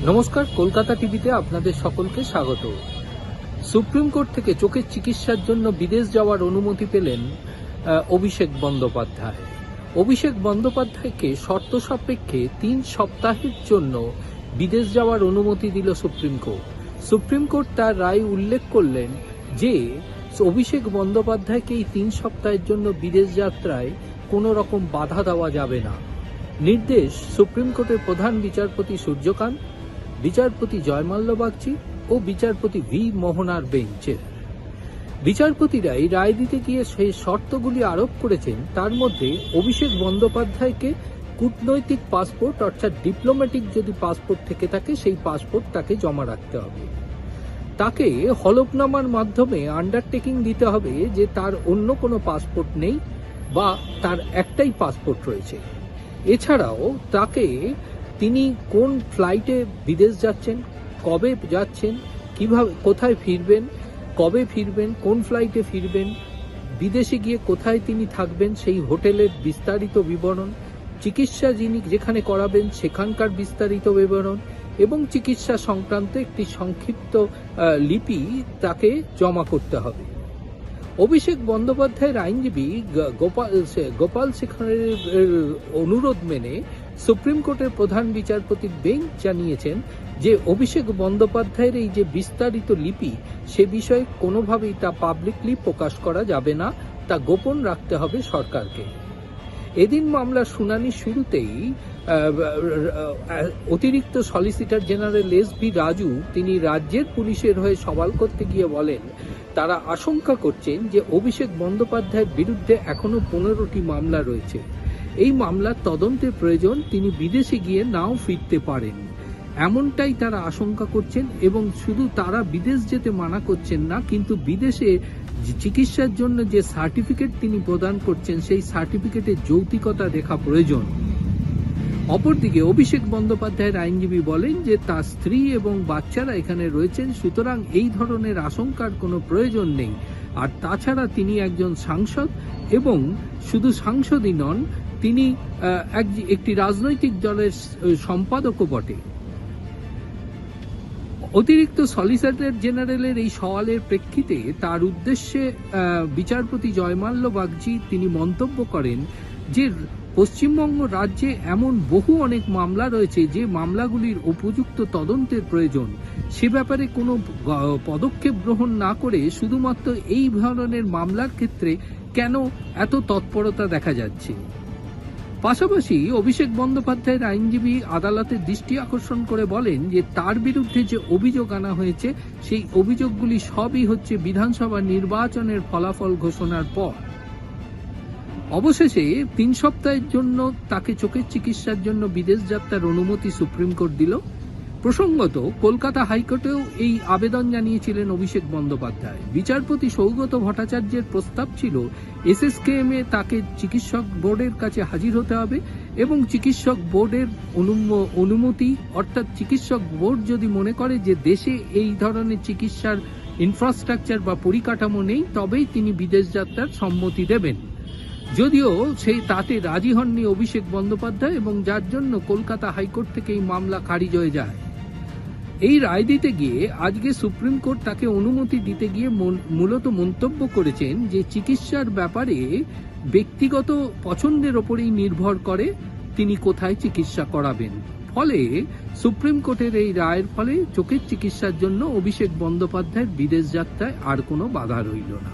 নমস্কার, কলকাতা টিভিতে আপনাদের সকলকে স্বাগত। সুপ্রিম কোর্ট থেকে চোখের চিকিৎসার জন্য বিদেশ যাওয়ার অনুমতি পেলেন অভিষেক বন্দ্যোপাধ্যায়। অভিষেক বন্দ্যোপাধ্যায়কে শর্ত সাপেক্ষে 3 সপ্তাহের জন্য বিদেশ যাওয়ার অনুমতি দিল সুপ্রিম কোর্ট। সুপ্রিম কোর্ট তার রায় উল্লেখ করলেন যে অভিষেক বন্দ্যোপাধ্যায়কে এই 3 সপ্তাহের জন্য বিদেশ যাত্রায় কোনো রকম বাধা দেওয়া যাবে না। নির্দেশ সুপ্রিম কোর্টের প্রধান বিচারপতি সূর্যকান্ত, বিচারপতি জয়মাল্য বাগচি ও বিচারপতি ভি মোহনার বেঞ্চের। বিচারপতিরা এই রায় দিতে গিয়ে সেই শর্তগুলি আরোপ করেছেন। তার মধ্যে অভিষেক বন্দ্যোপাধ্যায়কে কূটনৈতিক পাসপোর্ট অর্থাৎ ডিপ্লোম্যাটিক যদি পাসপোর্ট থেকে থাকে সেই পাসপোর্ট তাকে জমা রাখতে হবে। তাকে হলফনামার মাধ্যমে আন্ডারটেকিং দিতে হবে যে তার অন্য কোনো পাসপোর্ট নেই বা তার একটাই পাসপোর্ট রয়েছে। এছাড়াও তাকে তিনি কোন ফ্লাইটে বিদেশ যাচ্ছেন, কবে যাচ্ছেন, কিভাবে, কোথায় ফিরবেন, কবে ফিরবেন, কোন ফ্লাইটে ফিরবেন, বিদেশে গিয়ে কোথায় তিনি থাকবেন সেই হোটেলের বিস্তারিত বিবরণ, চিকিৎসা যিনি যেখানে করাবেন সেখানকার বিস্তারিত বিবরণ এবং চিকিৎসা সংক্রান্ত একটি সংক্ষিপ্ত লিপি তাকে জমা করতে হবে। অভিষেক বন্দ্যোপাধ্যায়ের আইনজীবী গোপাল শেখরের অনুরোধ মেনে সুপ্রিম কোর্টের প্রধান বিচারপতির বেঞ্চ জানিয়েছেন যে অভিষেক বন্দ্যোপাধ্যায়ের এই যে বিস্তারিত লিপি সে বিষয়ে কোনোভাবেই তা পাবলিকলি প্রকাশ করা যাবে না, তা গোপন রাখতে হবে সরকারকে। এদিন মামলার শুনানি শুরুতেই অতিরিক্ত সলিসিটর জেনারেল এস.ভি. রাজু তিনি রাজ্যের পুলিশের হয়ে সওয়াল করতে গিয়ে বলেন তারা আশঙ্কা করছেন যে অভিষেক বন্দ্যোপাধ্যায়ের বিরুদ্ধে এখনো 15টি মামলা রয়েছে। এই মামলার তদন্তের প্রয়োজন, তিনি বিদেশে গিয়ে নাও ফিরতে পারেন, এমনটাই তারা আশঙ্কা করছেন। এবং শুধু তারা বিদেশ যেতে মানা করছেন না, কিন্তু বিদেশে চিকিৎসার জন্য যে সার্টিফিকেট তিনি প্রদান করছেন সেই সার্টিফিকেটের যৌক্তিকতা দেখা প্রয়োজন। অপরদিকে অভিষেক বন্দ্যোপাধ্যায়ের আইনজীবী বলেন যে তার স্ত্রী এবং বাচ্চারা এখানে রয়েছেন, সুতরাং এই ধরনের আশঙ্কার কোনো প্রয়োজন নেই। আর তাছাড়া তিনি একজন সাংসদ এবং শুধু সাংসদই নন, তিনি একটি রাজনৈতিক দলের সম্পাদকও বটে। অতিরিক্ত সলিসিটর জেনারেলের এই সওয়ালের প্রেক্ষিতে তার উদ্দেশ্যে বিচারপতি জয়মাল্য বাগচি তিনি মন্তব্য করেন যে পশ্চিমবঙ্গ রাজ্যে এমন অনেক মামলা রয়েছে যে মামলাগুলির উপযুক্ত তদন্তের প্রয়োজন। সে ব্যাপারে কোনো পদক্ষেপ গ্রহণ না করে শুধুমাত্র এই ধরনের মামলার ক্ষেত্রে কেন এত তৎপরতা দেখা যাচ্ছে। পাশাপাশি অভিষেক বন্দ্যোপাধ্যায়ের আইনজীবী আদালতের দৃষ্টি আকর্ষণ করে বলেন যে তার বিরুদ্ধে যে অভিযোগ আনা হয়েছে সেই অভিযোগগুলি সবই হচ্ছে বিধানসভা নির্বাচনের ফলাফল ঘোষণার পর। অবশেষে 3 সপ্তাহের জন্য তাকে চোখের চিকিৎসার জন্য বিদেশ যাত্রার অনুমতি সুপ্রিম কোর্ট দিল। প্রসঙ্গত কলকাতা হাইকোর্টেও এই আবেদন জানিয়েছিলেন অভিষেক বন্দ্যোপাধ্যায়। বিচারপতি সৌগত ভট্টাচার্যের প্রস্তাব ছিল এসএসকেএম এ তাকে চিকিৎসক বোর্ডের কাছে হাজির হতে হবে এবং চিকিৎসক বোর্ডের অনুমতি, অর্থাৎ চিকিৎসক বোর্ড যদি মনে করে যে দেশে এই ধরনের চিকিৎসার ইনফ্রাস্ট্রাকচার বা পরিকাঠামো নেই তবেই তিনি বিদেশ যাত্রার সম্মতি দেবেন। যদিও সেই তাতে রাজি হননি অভিষেক বন্দ্যোপাধ্যায় এবং যার জন্য কলকাতা হাইকোর্ট থেকে এই মামলা খারিজ হয়ে যায়। এই রায় দিতে গিয়ে আজকে সুপ্রিম কোর্ট তাকে অনুমতি দিতে গিয়ে মূলত মন্তব্য করেছেন যে চিকিৎসার ব্যাপারে ব্যক্তিগত পছন্দের ওপরেই নির্ভর করে তিনি কোথায় চিকিৎসা করাবেন। ফলে সুপ্রিম কোর্টের এই রায়ের ফলে চোখের চিকিৎসার জন্য অভিষেক বন্দ্যোপাধ্যায়ের বিদেশ যাত্রায় আর কোনো বাধা রইল না।